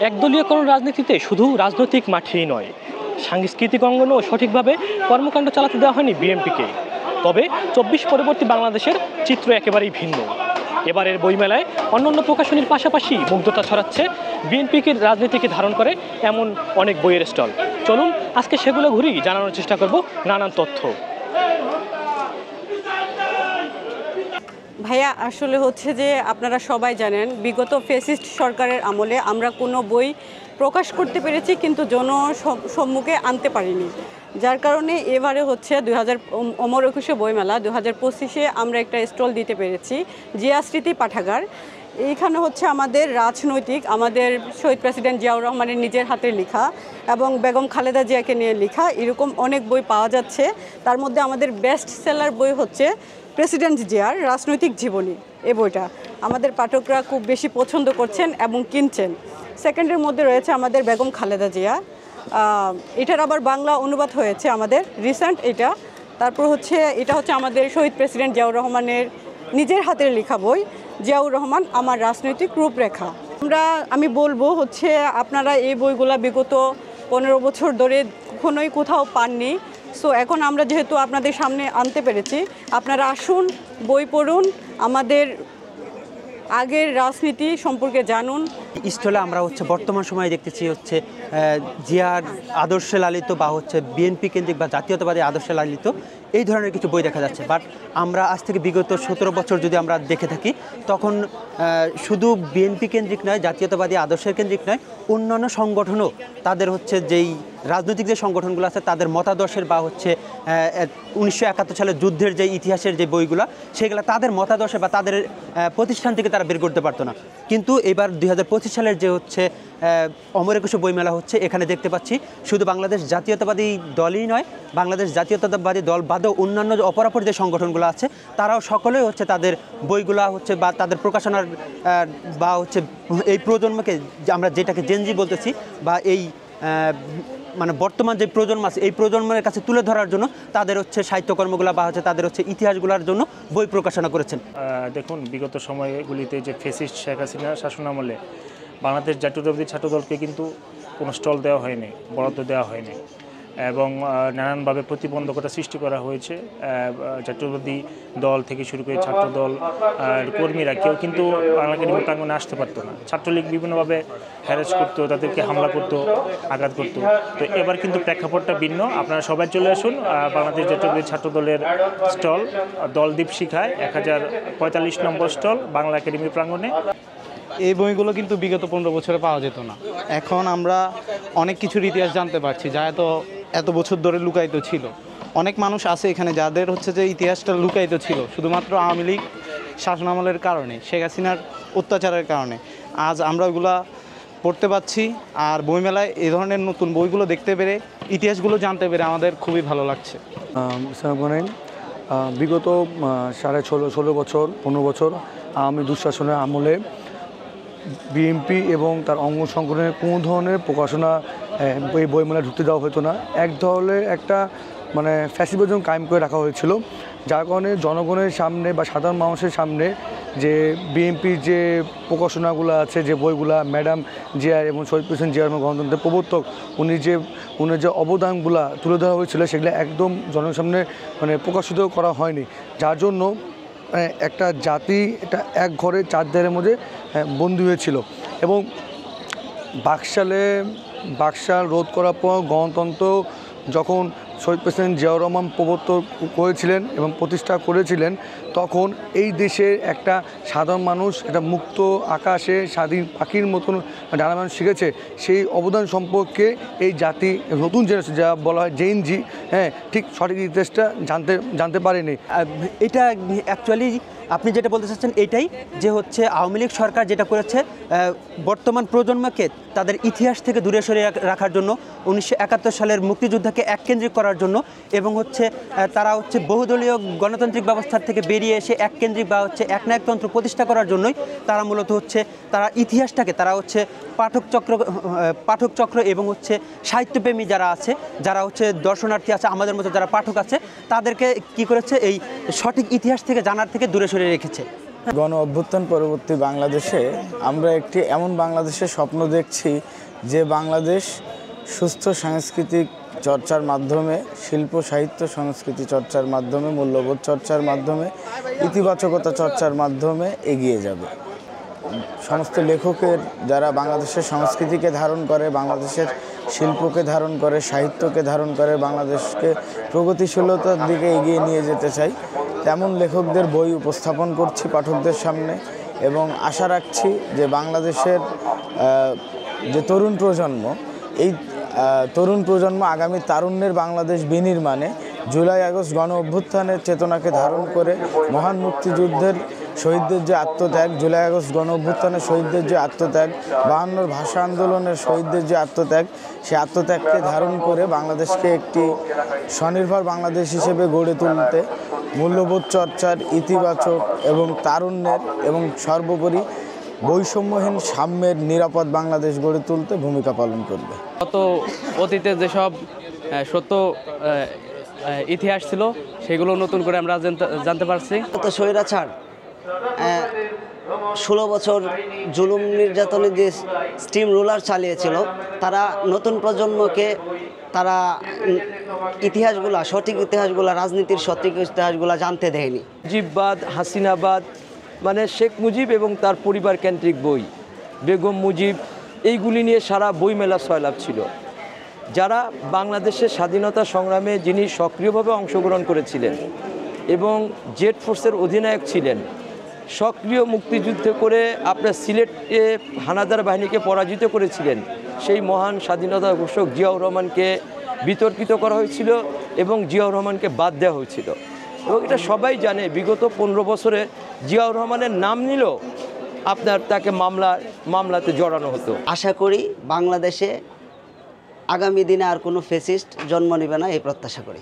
একদলীয়করণ রাজনীতিতে শুধু রাজনৈতিক মাঠেই নয়, সাংস্কৃতিক অঙ্গনেও সঠিকভাবে কর্মকাণ্ড চালাতে দেওয়া হয়নি বিএনপিকে। তবে ২৪ পরবর্তী বাংলাদেশের চিত্র একেবারেই ভিন্ন। এবারের বইমেলায় অন্যান্য প্রকাশনীর পাশাপাশি মুগ্ধতা ছড়াচ্ছে বিএনপিকে রাজনীতিকে ধারণ করে এমন অনেক বইয়ের স্টল। চলুন আজকে সেগুলো ঘুরেই জানানোর চেষ্টা করব নানান তথ্য। ভাইয়া, আসলে হচ্ছে যে আপনারা সবাই জানেন বিগত ফ্যাসিস্ট সরকারের আমলে আমরা কোনো বই প্রকাশ করতে পেরেছি কিন্তু জনসম্মুখে আনতে পারিনি, যার কারণে এবারে হচ্ছে অমর একুশে বইমেলা 2025-এ আমরা একটা স্টল দিতে পেরেছি, জিয়া স্মৃতি পাঠাগার। এইখানে হচ্ছে আমাদের রাজনৈতিক, আমাদের শহীদ প্রেসিডেন্ট জিয়াউর রহমানের নিজের হাতে লেখা এবং বেগম খালেদা জিয়াকে নিয়ে লেখা এরকম অনেক বই পাওয়া যাচ্ছে। তার মধ্যে আমাদের বেস্ট সেলার বই হচ্ছে প্রেসিডেন্ট জিয়ার রাজনৈতিক জীবনী। এই বইটা আমাদের পাঠকরা খুব বেশি পছন্দ করছেন এবং কিনছেন। সেকেন্ডের মধ্যে রয়েছে আমাদের বেগম খালেদা জিয়া, এটার আবার বাংলা অনুবাদ হয়েছে আমাদের রিসেন্ট এটা। তারপর হচ্ছে এটা হচ্ছে আমাদের শহীদ প্রেসিডেন্ট জিয়াউর রহমানের নিজের হাতের লেখা বই, জিয়াউর রহমান আমার রাজনৈতিক রূপরেখা। আমি বলবো হচ্ছে আপনারা এই বইগুলা বিগত 15 বছর ধরে কখনোই কোথাও পাননি। সো এখন আমরা যেহেতু আপনাদের সামনে আনতে পেরেছি, আপনারা আসুন, বই পড়ুন, আমাদের আগের রাজনীতি সম্পর্কে জানুন। স্টলে আমরা বর্তমান সময়ে দেখতেছি জিয়ার আদর্শে লালিত বা বিএনপি কেন্দ্রিক বা জাতীয়তাবাদী আদর্শে লালিত এই ধরনের কিছু বই দেখা যাচ্ছে। বাট আমরা আজ থেকে বিগত 17 বছর যদি আমরা দেখে থাকি, তখন শুধু বিএনপি কেন্দ্রিক নয়, জাতীয়তাবাদী আদর্শের কেন্দ্রিক নয়, অন্যান্য সংগঠনও তাদের যেই রাজনৈতিক যে সংগঠনগুলো আছে তাদের মতাদর্শের বা 1971 সালের যুদ্ধের যে ইতিহাসের যে বইগুলো, সেগুলো তাদের মতাদর্শে বা তাদের প্রতিষ্ঠান থেকে তারা বের করতে পারতো না। কিন্তু এবার 2025 সালের যে অমর একুশে বইমেলা হচ্ছে, এখানে দেখতে পাচ্ছি শুধু বাংলাদেশ জাতীয়তাবাদী দলই নয়, বাংলাদেশ জাতীয়তাবাদী দল বাদেও অন্যান্য অপরাপর যে সংগঠনগুলো আছে তারাও সকলেই তাদের বইগুলা বা তাদের প্রকাশনার বা এই প্রজন্মকে আমরা যেটাকে জেনজি বলতেছি বা এই মানে বর্তমান যে প্রজন্ম আছে এই প্রজন্মের কাছে তুলে ধরার জন্য তাদের সাহিত্যকর্মগুলো বা তাদের ইতিহাসগুলোর জন্য বই প্রকাশনা করেছেন। দেখুন, বিগত সময়গুলিতে যে ফ্যাসিস্ট শেখ হাসিনা শাসনামলে বাংলাদেশ জাতীয়তাবাদী ছাত্রদলকে কিন্তু কোনো স্টল দেওয়া হয়নি, বরাদ্দ দেওয়া হয়নি এবং নানানভাবে প্রতিবন্ধকতা সৃষ্টি করা হয়েছে। জাতীয়তাবাদী দল থেকে শুরু করে ছাত্রদল কর্মীরা কেউ কিন্তু বাংলা একাডেমি প্রাঙ্গণে আসতে পারতো না। ছাত্রলীগ বিভিন্নভাবে হ্যারাস করতো, তাদেরকে হামলা করতো, আঘাত করতো। তো এবার কিন্তু প্রেক্ষাপটটা ভিন্ন। আপনারা সবাই চলে আসুন বাংলাদেশ জাতীয়তাবাদী ছাত্রদলের স্টল দলদ্বীপ শিখায় 1045 নম্বর স্টল বাংলা একাডেমি প্রাঙ্গণে। এই বইগুলো কিন্তু বিগত 15 বছরে পাওয়া যেত না। এখন আমরা অনেক কিছুর ইতিহাস জানতে পারছি যা এত বছর ধরে লুকায়িত ছিল। অনেক মানুষ আছে এখানে যাদের যে ইতিহাসটা লুকায়িত ছিল শুধুমাত্র আওয়ামী লীগ শাসনামলের কারণে, শেখ হাসিনার অত্যাচারের কারণে। আজ আমরা ওইগুলা পড়তে পাচ্ছি, আর বইমেলায় এই ধরনের নতুন বইগুলো দেখতে পেরে, ইতিহাসগুলো জানতে পেরে আমাদের খুবই ভালো লাগছে। বিগত 16 বছর 15 বছর আওয়ামী দুঃশাসনের আমলে বিএনপি এবং তার অঙ্গ সংগঠনের কোনো ধরনের প্রকাশনা এই বইমেলায় ঢুকতে দেওয়া হতো না। এক ধরনের একটা ফ্যাসিবাদম কায়েম করে রাখা হয়েছিল, যার কারণে জনগণের সামনে বা সাধারণ মানুষের সামনে যে বিএনপির যে প্রকাশনাগুলো আছে, যে বইগুলা ম্যাডাম জিয়া এবং শহীদ প্রেসিডেন্ট জিয়া গণতন্ত্রের প্রবর্তক উনি যে অবদানগুলো তুলে ধরা হয়েছিল সেগুলো একদম জনগণের সামনে প্রকাশিত করা হয়নি, যার জন্য একটা জাতি এটা এক ঘরে 4 দেয়ালের মধ্যে বন্দী হয়েছিল। এবং বাকশাল রোধ করার পর গণতন্ত্র যখন শহীদ প্রেসিডেন্ট জিয়াউর রহমান প্রবর্তন করেছিলেন এবং প্রতিষ্ঠা করেছিলেন, তখন এই দেশের একটা সাধারণ মানুষ একটা মুক্ত আকাশে স্বাধীন পাখির মতন ডানা মানুষ শিখেছে। সেই অবদান সম্পর্কে এই জাতি নতুন জেনারেশন যা বলা হয় জেনজি, ঠিক সঠিক ইতিহাসটা জানতে পারেনি। এটা অ্যাকচুয়ালি আপনি যেটা বলতে চাচ্ছেন এটাই যে আওয়ামী লীগ সরকার যেটা করেছে বর্তমান প্রজন্মকে তাদের ইতিহাস থেকে দূরে সরিয়ে রাখার জন্য, 1971 সালের মুক্তিযুদ্ধকে এককেন্দ্রিক করার জন্য এবং তারা বহুদলীয় গণতান্ত্রিক ব্যবস্থার থেকে বেরিয়ে এসে এককেন্দ্রিক বা একনায়কতন্ত্র প্রতিষ্ঠা করার জন্যই তারা মূলত তারা ইতিহাসটাকে তারা পাঠক চক্র এবং সাহিত্যপ্রেমী যারা আছে, যারা দর্শনার্থী আছে, আমাদের মতো যারা পাঠক আছে, তাদেরকে কি করেছে এই সঠিক ইতিহাস থেকে জানার থেকে দূরে সরিয়ে রেখেছে। গণ অভ্যুত্থান পরবর্তী বাংলাদেশে আমরা একটি এমন বাংলাদেশের স্বপ্ন দেখছি যে বাংলাদেশ সুস্থ সাংস্কৃতিক চর্চার মাধ্যমে, শিল্প সাহিত্য সংস্কৃতি চর্চার মাধ্যমে, মূল্যবোধ চর্চার মাধ্যমে, ইতিবাচকতা চর্চার মাধ্যমে এগিয়ে যাবে। সমস্ত লেখকের যারা বাংলাদেশের সংস্কৃতিকে ধারণ করে, বাংলাদেশের শিল্পকে ধারণ করে, সাহিত্যকে ধারণ করে, বাংলাদেশকে প্রগতিশীলতার দিকে এগিয়ে নিয়ে যেতে চাই, তেমন লেখকদের বই উপস্থাপন করছি পাঠকদের সামনে এবং আশা রাখছি যে বাংলাদেশের যে তরুণ প্রজন্ম, এই তরুণ প্রজন্ম আগামী তারুণ্যের বাংলাদেশ বিনির্মাণে জুলাই আগস্ট গণ অভ্যুত্থানের চেতনাকে ধারণ করে মহান মুক্তিযুদ্ধের শহীদদের যে আত্মত্যাগ, জুলাই আগস্ট গণ অভ্যুত্থানের শহীদদের যে আত্মত্যাগ, 52 ভাষা আন্দোলনের শহীদদের যে আত্মত্যাগ, সেই আত্মত্যাগকে ধারণ করে বাংলাদেশকে একটি স্বনির্ভর বাংলাদেশ হিসেবে গড়ে তুলতে মূল্যবোধ চর্চার, ইতিবাচক এবং তারুণ্যের এবং সর্বোপরি বৈষম্যহীন সাম্যের নিরাপদ বাংলাদেশ গড়ে তুলতে ভূমিকা পালন করবে। গত অতীতে যেসব সত্য ইতিহাস ছিল সেগুলো নতুন করে আমরা জানতে পারছি। তো স্বৈরাচার 16 বছর জুলুম নির্যাতনের যে স্টিম রোলার চালিয়েছিল, তারা নতুন প্রজন্মকে তারা ইতিহাসগুলা, সঠিক ইতিহাসগুলা, রাজনীতির সঠিক ইতিহাসগুলা জানতে দেয়নি। মুজিববাদ, হাসিনাবাদ, মানে শেখ মুজিব এবং তার পরিবার কেন্দ্রিক বই, বেগম মুজিব, এইগুলি নিয়ে সারা বইমেলা সয়লাভ ছিল। যারা বাংলাদেশের স্বাধীনতা সংগ্রামে যিনি সক্রিয়ভাবে অংশগ্রহণ করেছিলেন এবং জেড ফোর্সের অধিনায়ক ছিলেন, সক্রিয় মুক্তিযুদ্ধ করে আপনার সিলেটে হানাদার বাহিনীকে পরাজিত করেছিলেন, সেই মহান স্বাধীনতা ঘোষক জিয়াউর রহমানকে বিতর্কিত করা হয়েছিল এবং জিয়াউর রহমানকে বাদ দেওয়া হয়েছিল। এবং এটা সবাই জানে, বিগত 15 বছরে জিয়াউর রহমানের নাম নিলেও আপনার তাকে মামলাতে জড়ানো হতো। আশা করি বাংলাদেশে আগামী দিনে আর কোনো ফ্যাসিস্ট জন্ম নেবে না, এই প্রত্যাশা করি।